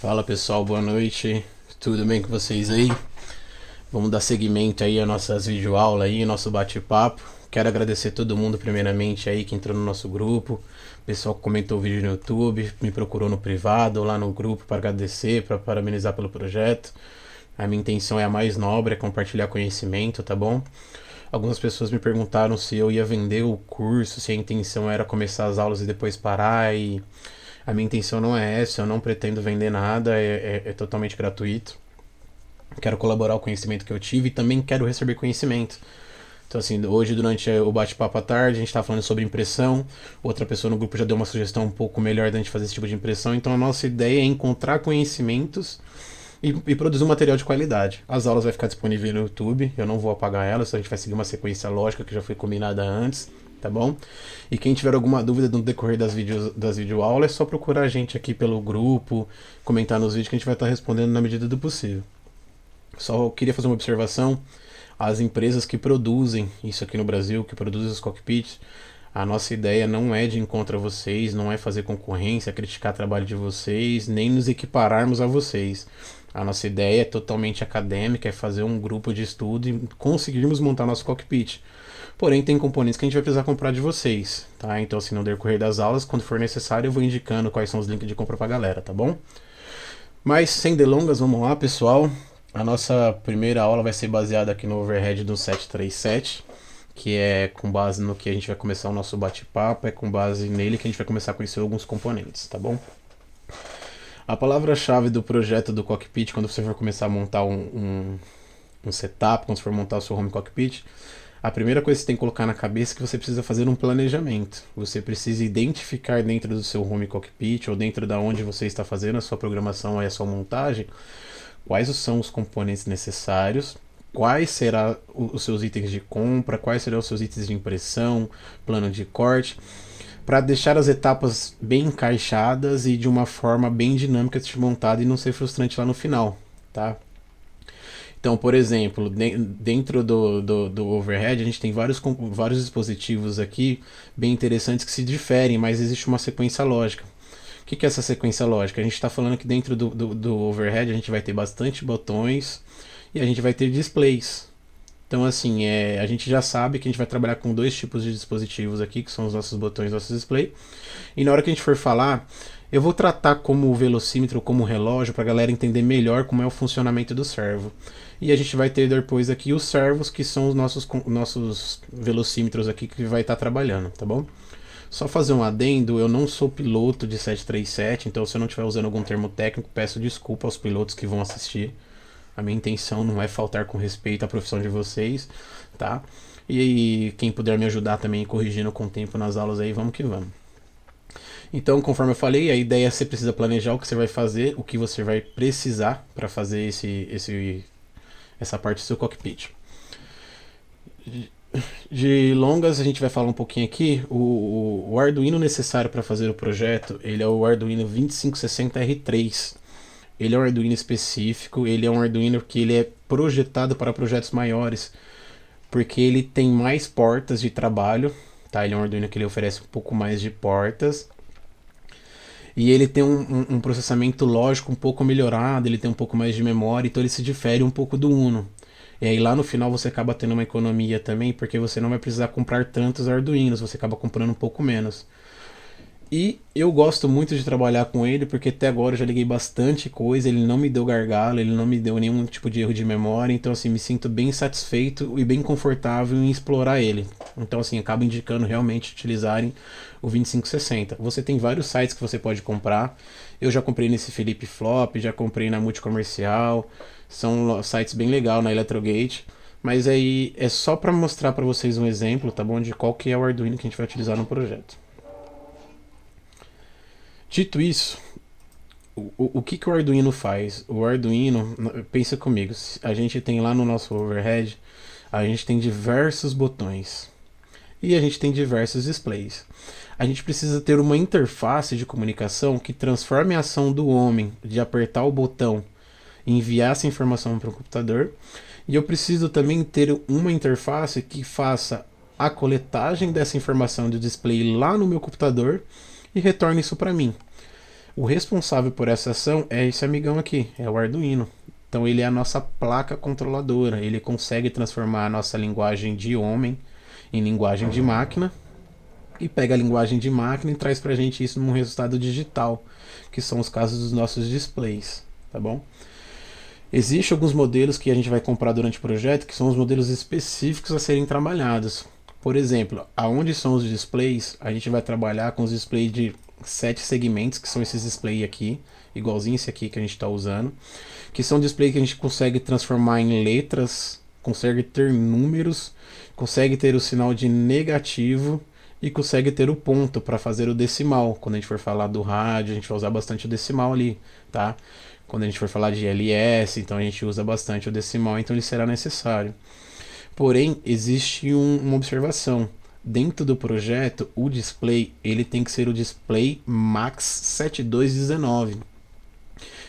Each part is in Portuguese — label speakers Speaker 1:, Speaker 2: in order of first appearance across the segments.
Speaker 1: Fala pessoal, boa noite, tudo bem com vocês aí? Vamos dar seguimento aí às nossas videoaulas aí, nosso bate-papo. Quero agradecer todo mundo primeiramente aí que entrou no nosso grupo, pessoal que comentou o vídeo no YouTube, me procurou no privado, lá no grupo para agradecer, para parabenizar pelo projeto. A minha intenção é a mais nobre, é compartilhar conhecimento, tá bom? Algumas pessoas me perguntaram se eu ia vender o curso, se a intenção era começar as aulas e depois parar e a minha intenção não é essa, eu não pretendo vender nada, é totalmente gratuito. Quero colaborar com o conhecimento que eu tive e também quero receber conhecimento. Então, assim, hoje durante o bate-papo à tarde, a gente está falando sobre impressão. Outra pessoa no grupo já deu uma sugestão um pouco melhor da gente fazer esse tipo de impressão. Então, a nossa ideia é encontrar conhecimentos e produzir um material de qualidade. As aulas vai ficar disponível no YouTube, eu não vou apagar elas, a gente vai seguir uma sequência lógica que já foi combinada antes, tá bom? E quem tiver alguma dúvida no decorrer das videoaulas, é só procurar a gente aqui pelo grupo, comentar nos vídeos que a gente vai estar respondendo na medida do possível. Só queria fazer uma observação, as empresas que produzem isso aqui no Brasil, que produzem os cockpits, a nossa ideia não é de encontro a vocês, não é fazer concorrência, criticar o trabalho de vocês, nem nos equipararmos a vocês. A nossa ideia é totalmente acadêmica, é fazer um grupo de estudo e conseguirmos montar nosso cockpit. Porém, tem componentes que a gente vai precisar comprar de vocês, tá? Então, assim, no decorrer das aulas, quando for necessário, eu vou indicando quais são os links de compra pra galera, tá bom? Mas, sem delongas, vamos lá, pessoal. A nossa primeira aula vai ser baseada aqui no overhead do 737, que é com base no que a gente vai começar o nosso bate-papo, é com base nele que a gente vai começar a conhecer alguns componentes, tá bom? A palavra-chave do projeto do cockpit, quando você for começar a montar um setup, quando você for montar o seu home cockpit, a primeira coisa que você tem que colocar na cabeça é que você precisa fazer um planejamento. Você precisa identificar dentro do seu home cockpit ou dentro da onde você está fazendo a sua programação e a sua montagem, quais são os componentes necessários, quais serão os seus itens de compra, quais serão os seus itens de impressão, plano de corte, para deixar as etapas bem encaixadas e de uma forma bem dinâmica de ser montada e não ser frustrante lá no final, tá? Então, por exemplo, dentro do overhead, a gente tem vários dispositivos aqui bem interessantes que se diferem, mas existe uma sequência lógica. O que é essa sequência lógica? A gente está falando que dentro do overhead a gente vai ter bastante botões e a gente vai ter displays. Então, assim, a gente já sabe que a gente vai trabalhar com dois tipos de dispositivos aqui, que são os nossos botões, nossos display. E na hora que a gente for falar, eu vou tratar como velocímetro, como relógio, para a galera entender melhor como é o funcionamento do servo. E a gente vai ter depois aqui os servos, que são os nossos velocímetros aqui que vai estar trabalhando, tá bom? Só fazer um adendo, eu não sou piloto de 737, então se eu não estiver usando algum termo técnico, peço desculpa aos pilotos que vão assistir. A minha intenção não é faltar com respeito à profissão de vocês, tá? E quem puder me ajudar também corrigindo com o tempo nas aulas aí, vamos que vamos. Então, conforme eu falei, a ideia é que você precisa planejar o que você vai fazer, o que você vai precisar para fazer essa parte do seu cockpit. De longas, a gente vai falar um pouquinho aqui. O Arduino necessário para fazer o projeto, ele é o Arduino 2560R3. Ele é um Arduino específico, ele é um Arduino que ele é projetado para projetos maiores, porque ele tem mais portas de trabalho, tá? Ele é um Arduino que ele oferece um pouco mais de portas, e ele tem um processamento lógico um pouco melhorado, ele tem um pouco mais de memória, então ele se difere um pouco do Uno. E aí lá no final você acaba tendo uma economia também, porque você não vai precisar comprar tantos Arduinos, você acaba comprando um pouco menos. E eu gosto muito de trabalhar com ele, porque até agora eu já liguei bastante coisa, ele não me deu gargalo, ele não me deu nenhum tipo de erro de memória, então assim, me sinto bem satisfeito e bem confortável em explorar ele. Então assim, acabo indicando realmente utilizarem o 2560. Você tem vários sites que você pode comprar, eu já comprei nesse Felipe Flop, já comprei na Multicomercial, são sites bem legal na Electrogate, mas aí é só para mostrar para vocês um exemplo, tá bom, de qual que é o Arduino que a gente vai utilizar no projeto. Dito isso, o que o Arduino faz? O Arduino, pensa comigo, a gente tem lá no nosso overhead, a gente tem diversos botões e a gente tem diversos displays. A gente precisa ter uma interface de comunicação que transforme a ação do homem de apertar o botão e enviar essa informação para o computador. E eu preciso também ter uma interface que faça a coletagem dessa informação do display lá no meu computador e retorne isso para mim. O responsável por essa ação é esse amigão aqui, é o Arduino. Então ele é a nossa placa controladora, ele consegue transformar a nossa linguagem de homem em linguagem de máquina e pega a linguagem de máquina e traz pra gente isso num resultado digital, que são os casos dos nossos displays, tá bom? Existem alguns modelos que a gente vai comprar durante o projeto que são os modelos específicos a serem trabalhados. Por exemplo, aonde são os displays, a gente vai trabalhar com os displays de 7 segmentos, que são esses displays aqui, igualzinho esse aqui que a gente está usando, que são displays que a gente consegue transformar em letras, consegue ter números, consegue ter o sinal de negativo e consegue ter o ponto para fazer o decimal. Quando a gente for falar do rádio, a gente vai usar bastante o decimal ali, tá? Quando a gente for falar de LS, então a gente usa bastante o decimal, então ele será necessário. Porém, existe uma observação. Dentro do projeto, o display ele tem que ser o display Max 7219.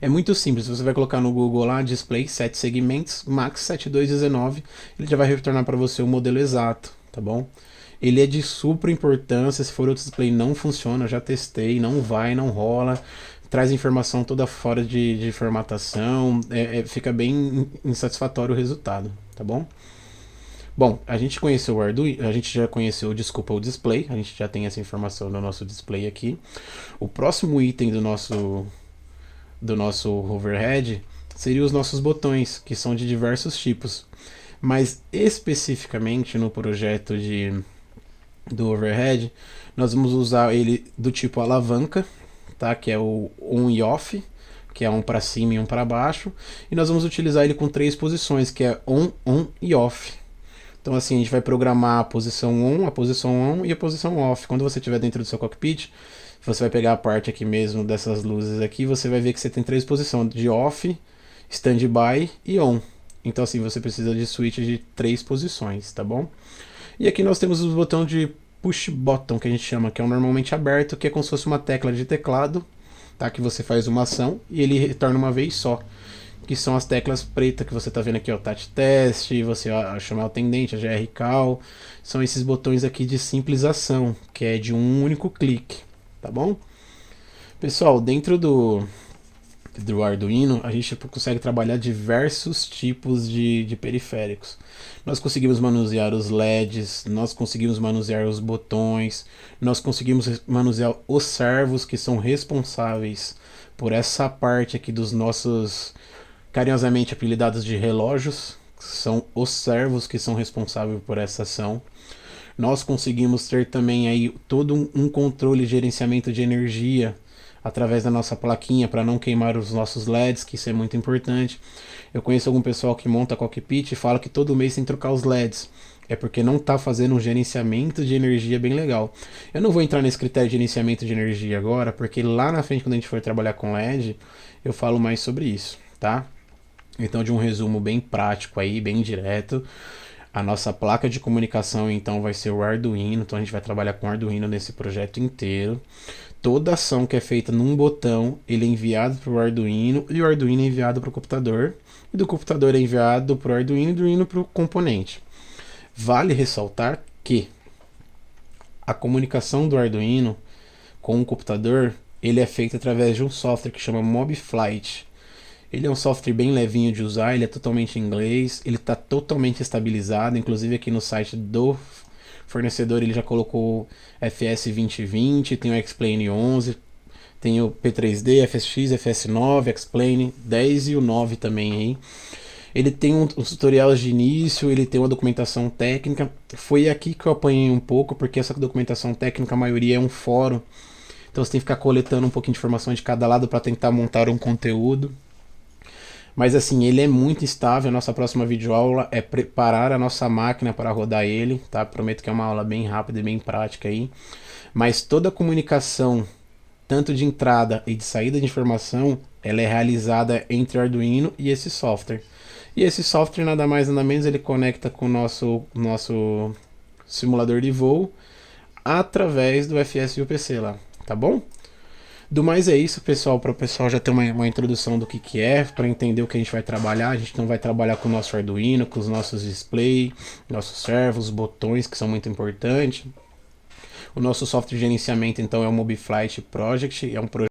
Speaker 1: É muito simples, você vai colocar no Google lá, display 7 segmentos, Max 7219, ele já vai retornar para você o modelo exato, tá bom? Ele é de super importância, se for outro display não funciona, eu já testei, não vai, não rola, traz informação toda fora de formatação, fica bem insatisfatório o resultado, tá bom? Bom, a gente conheceu o Arduino, a gente já conheceu, desculpa, o display, a gente já tem essa informação no nosso display aqui. O próximo item do nosso overhead seria os nossos botões, que são de diversos tipos. Mas especificamente no projeto do overhead, nós vamos usar ele do tipo alavanca, tá? Que é o on e off, que é um para cima e um para baixo. E nós vamos utilizar ele com 3 posições, que é on, on e off. Então assim, a gente vai programar a posição on e a posição off. Quando você estiver dentro do seu cockpit, você vai pegar a parte aqui mesmo dessas luzes aqui, você vai ver que você tem 3 posições, de off, standby e on. Então assim, você precisa de switch de 3 posições, tá bom? E aqui nós temos os botões de push button, que a gente chama, que é normalmente aberto, que é como se fosse uma tecla de teclado, tá? Que você faz uma ação e ele retorna uma vez só. Que são as teclas pretas que você está vendo aqui, ó, Touch Test, você chamar o tendente, a GR Call, são esses botões aqui de simples ação, que é de um único clique, tá bom? Pessoal, dentro do Arduino, a gente consegue trabalhar diversos tipos de periféricos. Nós conseguimos manusear os LEDs, nós conseguimos manusear os botões, nós conseguimos manusear os servos que são responsáveis por essa parte aqui dos nossos carinhosamente apelidados de relógios, são os servos que são responsáveis por essa ação. Nós conseguimos ter também aí todo um controle e gerenciamento de energia através da nossa plaquinha para não queimar os nossos LEDs, que isso é muito importante. Eu conheço algum pessoal que monta cockpit e fala que todo mês tem que trocar os LEDs. É porque não está fazendo um gerenciamento de energia bem legal. Eu não vou entrar nesse critério de gerenciamento de energia agora, porque lá na frente, quando a gente for trabalhar com LED, eu falo mais sobre isso, tá? Então, de um resumo bem prático aí, bem direto, a nossa placa de comunicação então vai ser o Arduino, então a gente vai trabalhar com o Arduino nesse projeto inteiro. Toda ação que é feita num botão, ele é enviado para o Arduino e o Arduino é enviado para o computador. E do computador é enviado para o Arduino e do Arduino para o componente. Vale ressaltar que a comunicação do Arduino com o computador, ele é feita através de um software que chama MobFlight. Ele é um software bem levinho de usar, ele é totalmente em inglês, ele está totalmente estabilizado, inclusive aqui no site do fornecedor ele já colocou FS 2020, tem o X-Plane 11, tem o P3D, FSX, FS9, X-Plane 10 e o 9 também aí. Ele tem uns tutoriais de início, ele tem uma documentação técnica. Foi aqui que eu apanhei um pouco, porque essa documentação técnica, a maioria é um fórum. Então você tem que ficar coletando um pouquinho de informação de cada lado para tentar montar um conteúdo. Mas assim, ele é muito estável. A nossa próxima videoaula é preparar a nossa máquina para rodar ele, tá? Prometo que é uma aula bem rápida e bem prática aí. Mas toda a comunicação, tanto de entrada e de saída de informação, ela é realizada entre o Arduino e esse software. E esse software, nada mais nada menos, ele conecta com o nosso simulador de voo através do FSUPC lá, tá bom? Do mais é isso, pessoal, para o pessoal já ter uma introdução do que é, para entender o que a gente vai trabalhar. A gente não vai trabalhar com o nosso Arduino, com os nossos displays, nossos servos, botões, que são muito importantes. O nosso software de gerenciamento, então, é o MobFlight Project, é um projeto